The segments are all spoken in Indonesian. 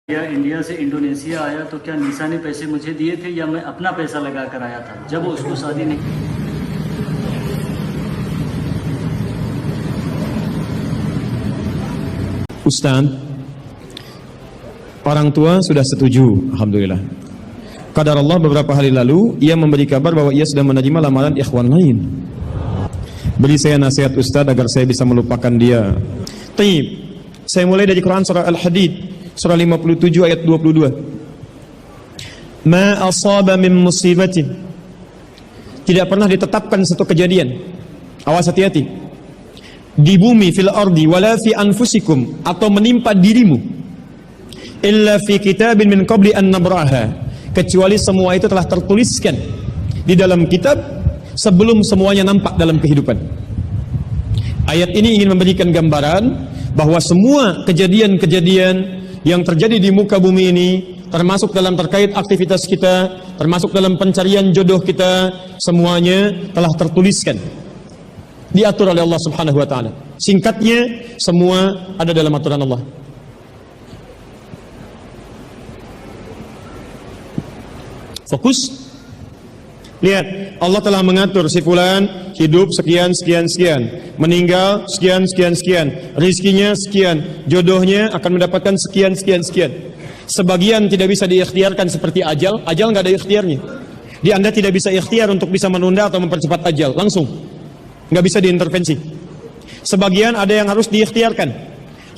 या इंडिया से इंडोनेशिया आया तो क्या निशा ने पैसे मुझे दिए थे या मैं अपना पैसा लगा कर आया था जब उसको शादी नहीं Ustaz, orang tua sudah setuju, alhamdulillah. Qadar Allah beberapa hari lalu ia memberi kabar bahwa ia sedang menerima lamaran ikhwan lain. Beri saya nasihat Ustaz agar saya bisa melupakan dia. Taib. Saya mulai dari Quran surah Al-Hadid surah 57 ayat 22. Ma asaba min musibatin. Tidak pernah ditetapkan satu kejadian. Awas, hati-hati. Di bumi fil ardi wala fi anfusikum, atau menimpa dirimu, illa fi kitabin min qabli an nabraha, kecuali semua itu telah tertuliskan di dalam kitab sebelum semuanya nampak dalam kehidupan. Ayat ini ingin memberikan gambaran bahwa semua kejadian-kejadian yang terjadi di muka bumi ini, termasuk dalam terkait aktivitas kita, termasuk dalam pencarian jodoh kita, semuanya telah tertuliskan, diatur oleh Allah Subhanahu wa taala. Singkatnya, semua ada dalam aturan Allah. Fokus. Lihat, Allah telah mengatur si fulan hidup sekian sekian sekian, meninggal sekian sekian sekian, rizkinya sekian, jodohnya akan mendapatkan sekian sekian sekian. Sebagian tidak bisa diikhtiarkan seperti ajal nggak ada ikhtiarnya. Anda tidak bisa ikhtiar untuk bisa menunda atau mempercepat ajal, langsung nggak bisa diintervensi. Sebagian ada yang harus diikhtiarkan,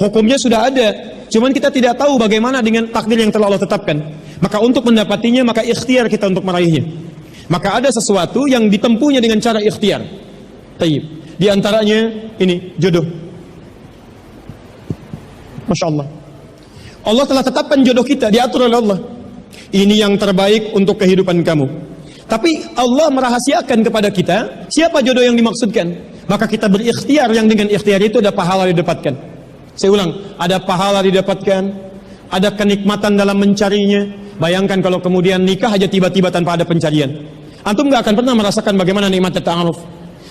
hukumnya sudah ada, cuman kita tidak tahu bagaimana dengan takdir yang telah Allah tetapkan. Maka untuk mendapatinya, maka ikhtiar kita untuk meraihnya. Maka ada sesuatu yang ditempuhnya dengan cara ikhtiar. Taib. Di antaranya ini jodoh. Masya Allah. Allah telah tetapkan jodoh kita, diatur oleh Allah. Ini yang terbaik untuk kehidupan kamu. Tapi Allah merahasiakan kepada kita siapa jodoh yang dimaksudkan. Maka kita berikhtiar, yang dengan ikhtiar itu ada pahala didapatkan. Saya ulang, ada pahala didapatkan, ada kenikmatan dalam mencarinya. Bayangkan kalau kemudian nikah aja tiba-tiba tanpa ada pencarian. Antum nggak akan pernah merasakan bagaimana nikmatnya ta'aruf,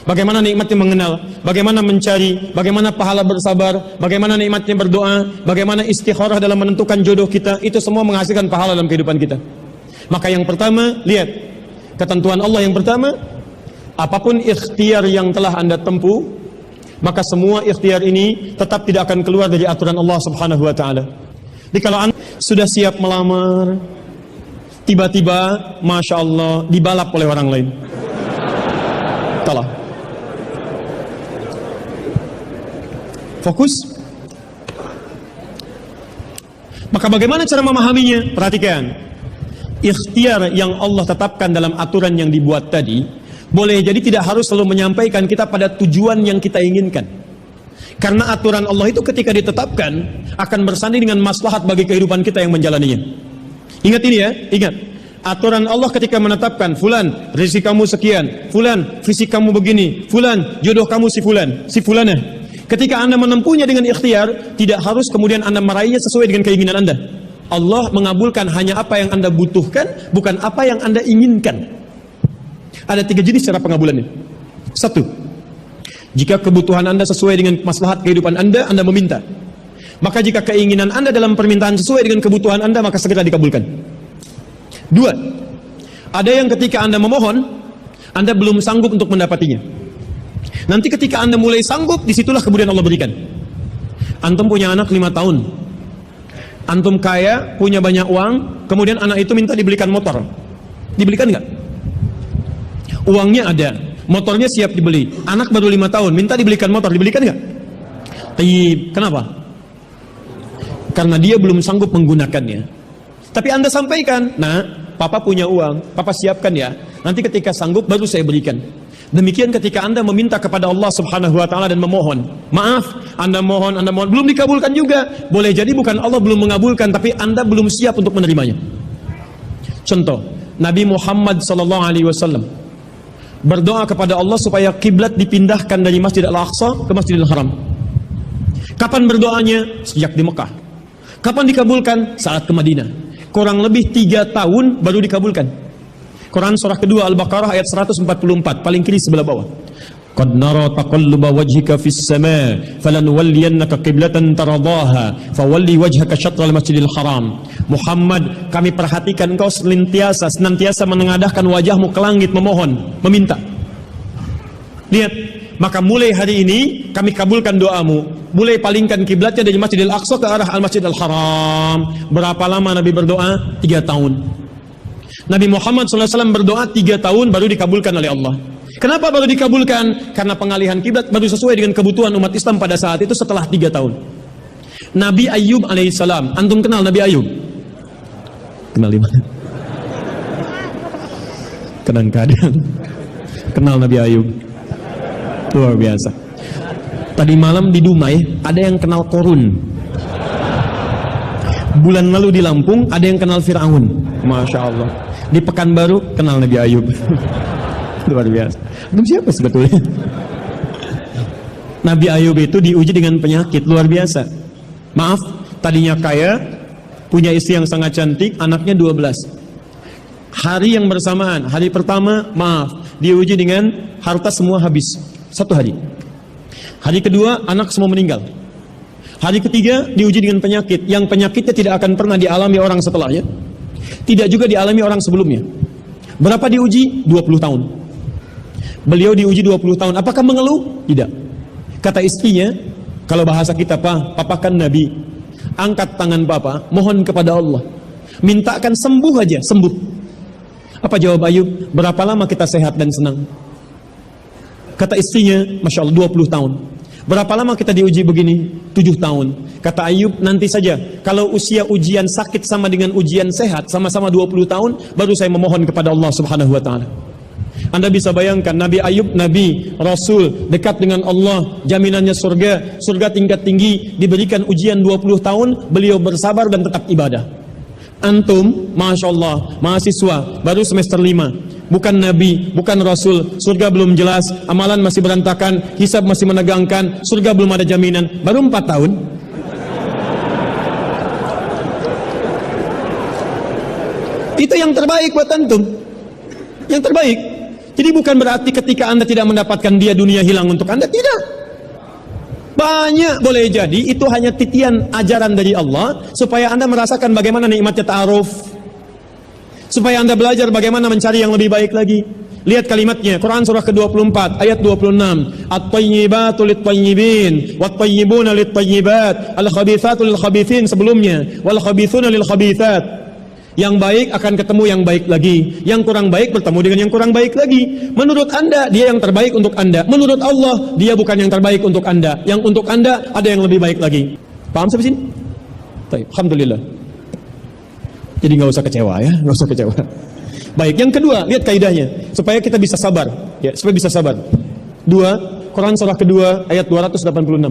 bagaimana nikmatnya mengenal, bagaimana mencari, bagaimana pahala bersabar, bagaimana nikmatnya berdoa, bagaimana istikharah dalam menentukan jodoh kita. Itu semua menghasilkan pahala dalam kehidupan kita. Maka yang pertama, lihat ketentuan Allah yang pertama, apapun ikhtiar yang telah Anda tempuh, maka semua ikhtiar ini tetap tidak akan keluar dari aturan Allah Subhanahu wa taala. Jadi kalau Anda sudah siap melamar, tiba-tiba, Masya Allah, dibalap oleh orang lain. Tolong. Fokus. Maka bagaimana cara memahaminya? Perhatikan. Ikhtiar yang Allah tetapkan dalam aturan yang dibuat tadi, boleh jadi tidak harus selalu menyampaikan kita pada tujuan yang kita inginkan. Karena aturan Allah itu ketika ditetapkan akan bersanding dengan maslahat bagi kehidupan kita yang menjalaninya. Ingat ini ya, ingat. Aturan Allah ketika menetapkan, fulan rezeki kamu sekian, fulan fisik kamu begini, fulan jodoh kamu si fulan, si fulanah. Ketika Anda menempuhnya dengan ikhtiar, tidak harus kemudian Anda meraihnya sesuai dengan keinginan Anda. Allah mengabulkan hanya apa yang Anda butuhkan, bukan apa yang Anda inginkan. Ada 3 jenis cara pengabulannya. 1. Jika kebutuhan Anda sesuai dengan maslahat kehidupan Anda meminta. Maka jika keinginan Anda dalam permintaan sesuai dengan kebutuhan Anda, maka segera dikabulkan. 2. Ada yang ketika Anda memohon, Anda belum sanggup untuk mendapatinya. Nanti ketika Anda mulai sanggup, disitulah kemudian Allah berikan. Antum punya anak 5 tahun. Antum kaya, punya banyak uang, kemudian anak itu minta dibelikan motor. Dibelikan nggak? Uangnya ada, motornya siap dibeli. Anak baru 5 tahun, minta dibelikan motor, dibelikan nggak? Kenapa? Karena dia belum sanggup menggunakannya. Tapi Anda sampaikan, nah, papa punya uang, papa siapkan ya. Nanti ketika sanggup baru saya berikan. Demikian ketika Anda meminta kepada Allah Subhanahu wa taala dan memohon. Maaf, Anda mohon, belum dikabulkan juga. Boleh jadi bukan Allah belum mengabulkan, tapi Anda belum siap untuk menerimanya. Contoh, Nabi Muhammad SAW berdoa kepada Allah supaya kiblat dipindahkan dari Masjid Al-Aqsa ke Masjidil Haram. Kapan berdoanya? Sejak di Mekah. Kapan dikabulkan? Saat ke Madinah. Kurang lebih 3 tahun baru dikabulkan. Quran surah kedua Al-Baqarah ayat 144, paling kiri sebelah bawah. Qad nara taqalluba wajhika fis sama' falanuwalliyannaka qiblatan taradaha fawalli wajhaka syatrul masjidil haram. Muhammad, kami perhatikan engkau senantiasa menengadahkan wajahmu ke langit memohon, meminta. Lihat, maka mulai hari ini kami kabulkan doamu. Mulai palingkan kiblatnya dari Masjidil Aqsa ke arah Al-Masjidil Haram. Berapa lama Nabi berdoa? 3 tahun. Nabi Muhammad SAW berdoa 3 tahun baru dikabulkan oleh Allah. Kenapa baru dikabulkan? Karena pengalihan kiblat baru sesuai dengan kebutuhan umat Islam pada saat itu setelah 3 tahun. Nabi Ayub alaihissalam, antum kenal Nabi Ayub? Kenal di mana? Kadang-kadang kenal Nabi Ayub. Luar biasa. Tadi malam di Dumai ada yang kenal Korun. Bulan lalu di Lampung ada yang kenal Fir'aun. Masya Allah. Di Pekanbaru kenal Nabi Ayub. Luar biasa. Itu siapa sebetulnya? Nabi Ayub itu diuji dengan penyakit luar biasa. Maaf, tadinya kaya, punya istri yang sangat cantik, anaknya 12. Hari yang bersamaan, hari pertama, maaf, diuji dengan harta semua habis. 1 hari. Hari kedua, anak semua meninggal. Hari ketiga, diuji dengan penyakit, yang penyakitnya tidak akan pernah dialami orang setelahnya. Tidak juga dialami orang sebelumnya. Berapa diuji? 20 tahun. Beliau diuji 20 tahun. Apakah mengeluh? Tidak. Kata istrinya, kalau bahasa kita, papa kan Nabi. Angkat tangan papa, mohon kepada Allah. Mintakan sembuh aja, sembuh. Apa jawab Ayub? Berapa lama kita sehat dan senang? Kata istrinya, Masya Allah, 20 tahun. Berapa lama kita diuji begini? 7 tahun. Kata Ayub, nanti saja. Kalau usia ujian sakit sama dengan ujian sehat, sama-sama 20 tahun, baru saya memohon kepada Allah Subhanahu wa Ta'ala. Anda bisa bayangkan, Nabi Ayub, Nabi, Rasul, dekat dengan Allah, jaminannya surga, surga tingkat tinggi, diberikan ujian 20 tahun, beliau bersabar dan tetap ibadah. Antum, Masya Allah, mahasiswa, baru semester 5, bukan Nabi, bukan Rasul, surga belum jelas, amalan masih berantakan, hisab masih menegangkan, surga belum ada jaminan, baru 4 tahun. Itu yang terbaik buat antum. Yang terbaik. Jadi bukan berarti ketika Anda tidak mendapatkan dia, dunia hilang untuk Anda. Tidak. Banyak boleh jadi itu hanya titian ajaran dari Allah supaya Anda merasakan bagaimana nikmatnya ta'aruf. Supaya Anda belajar bagaimana mencari yang lebih baik lagi. Lihat kalimatnya, Quran surah ke-24 ayat 26. At-tayyibatu lit-tayyibin wat-tayyibuna lit-tayyibat al-khabithatu lil-khabithin, sebelumnya wal khabithuna lil-khabithat. Yang baik akan ketemu yang baik lagi, yang kurang baik bertemu dengan yang kurang baik lagi. Menurut Anda, dia yang terbaik untuk Anda. Menurut Allah, dia bukan yang terbaik untuk Anda. Yang untuk Anda, ada yang lebih baik lagi. Paham sampai sini? Baik, alhamdulillah. Jadi nggak usah kecewa ya, nggak usah kecewa. Baik, yang kedua, lihat kaidahnya. Supaya kita bisa sabar. Ya, supaya bisa sabar. 2, Quran surah kedua, ayat 286.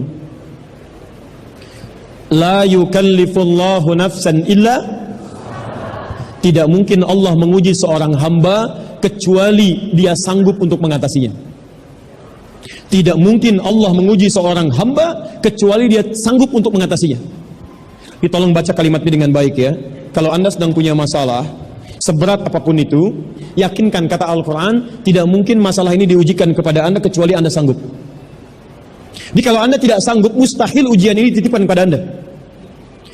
La yukallifullahu nafsan illa. Tidak mungkin Allah menguji seorang hamba kecuali dia sanggup untuk mengatasinya. Tidak mungkin Allah menguji seorang hamba kecuali dia sanggup untuk mengatasinya. Tolong baca kalimat ini dengan baik ya. Kalau Anda sedang punya masalah, seberat apapun itu, yakinkan kata Al-Quran, tidak mungkin masalah ini diujikan kepada Anda kecuali Anda sanggup. Jadi kalau Anda tidak sanggup, mustahil ujian ini dititipkan kepada Anda.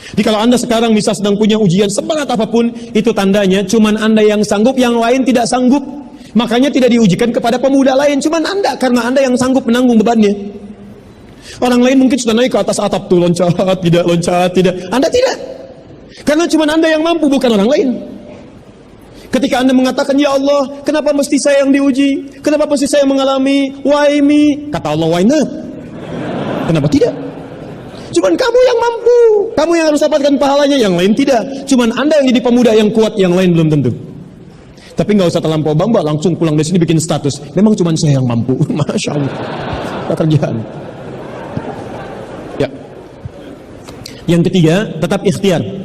Jadi kalau Anda sekarang bisa sedang punya ujian seberat apapun, itu tandanya cuman Anda yang sanggup, yang lain tidak sanggup. Makanya tidak diujikan kepada pemuda lain, cuman Anda, karena Anda yang sanggup menanggung bebannya. Orang lain mungkin sudah naik ke atas atap tuh, loncat, tidak. Anda tidak. Karena cuman Anda yang mampu, bukan orang lain. Ketika Anda mengatakan, ya Allah, kenapa mesti saya yang diuji? Kenapa mesti saya mengalami? Why me? Kata Allah, why not? Kenapa tidak? Cuman kamu yang mampu, kamu yang harus dapatkan pahalanya, yang lain tidak. Cuman Anda yang jadi pemuda yang kuat, yang lain belum tentu. Tapi nggak usah terlampau bangga, langsung pulang dari sini bikin status. Memang cuman saya yang mampu, masya Allah. Pekerjaan. Ya. Yang ketiga, tetap ikhtiar.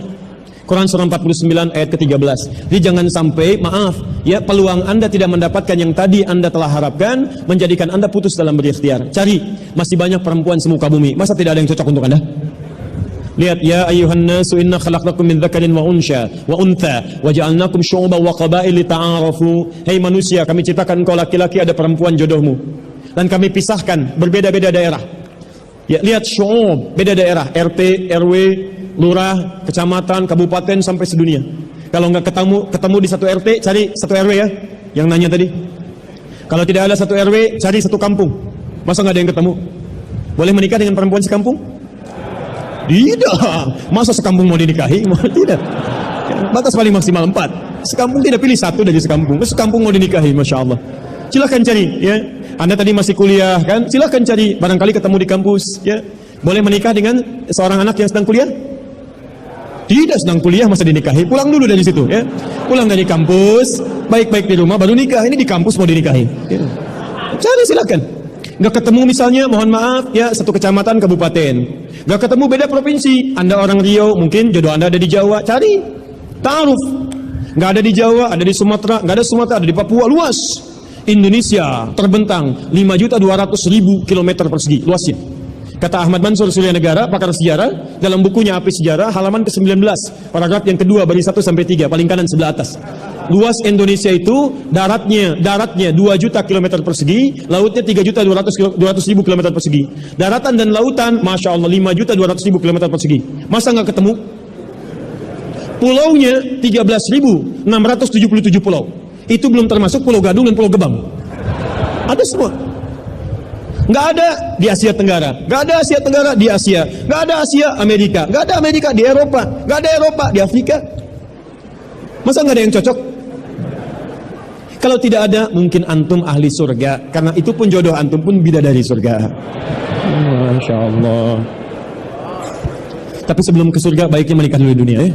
Quran surah 49 ayat ke-13. Jadi jangan sampai, maaf, ya, peluang Anda tidak mendapatkan yang tadi Anda telah harapkan, menjadikan Anda putus dalam berikhtiar. Cari, masih banyak perempuan semuka bumi. Masa tidak ada yang cocok untuk Anda? Lihat, ya ayyuhan nasu inna khalaqnakum min dzakarin wa untha wa ja'alnakum syu'uban wa qabail lita'arafu. Hei manusia, kami ciptakan engkau laki-laki, ada perempuan jodohmu. Dan kami pisahkan berbeda-beda daerah. Ya, lihat syu'ub, beda daerah, RT, RW, lurah, kecamatan, kabupaten sampai sedunia. Kalau nggak ketemu di satu RT, cari satu RW ya. Yang nanya tadi. Kalau tidak ada satu RW, cari satu kampung. Masa nggak ada yang ketemu? Boleh menikah dengan perempuan sekampung? Tidak. Masa sekampung mau dinikahi? Tidak. Batas paling maksimal 4. Sekampung tidak pilih satu dari sekampung. Sekampung mau dinikahi, Masya Allah. Silahkan cari ya. Anda tadi masih kuliah kan? Silahkan cari. Barangkali ketemu di kampus ya. Boleh menikah dengan seorang anak yang sedang kuliah? Tidak sedang kuliah masa dinikahi. Pulang dulu dari situ ya. Pulang dari kampus, baik-baik di rumah baru nikah. Ini di kampus mau dinikahi. Ya. Cari silakan. Nggak ketemu misalnya, mohon maaf ya, satu kecamatan, kabupaten. Nggak ketemu beda provinsi. Anda orang Riau, mungkin jodoh Anda ada di Jawa. Cari. Ta'aruf. Nggak ada di Jawa, ada di Sumatera. Nggak ada Sumatera, ada di Papua. Luas. Indonesia terbentang 5.200.000 kilometer persegi. Luasnya. Kata Ahmad Mansur Surya Negara, pakar sejarah, dalam bukunya Api Sejarah, halaman ke-19, paragraf yang kedua, baris 1 sampai 3, paling kanan sebelah atas. Luas Indonesia itu daratnya 2 juta kilometer persegi, lautnya 3.200.000 kilometer persegi. Daratan dan lautan, Masya Allah, 5.200.000 kilometer persegi. Masa nggak ketemu? Pulaunya 13.677 pulau. Itu belum termasuk Pulau Gadung dan Pulau Gebang. Ada semua. Nggak ada di Asia Tenggara, nggak ada Asia Tenggara di Asia, nggak ada Asia Amerika, nggak ada Amerika di Eropa, nggak ada Eropa di Afrika. Masa nggak ada yang cocok? Kalau tidak ada, mungkin antum ahli surga, karena itu pun jodoh antum pun bidadari surga. Masya Allah. Tapi sebelum ke surga, baiknya menikah dulu di dunia ya.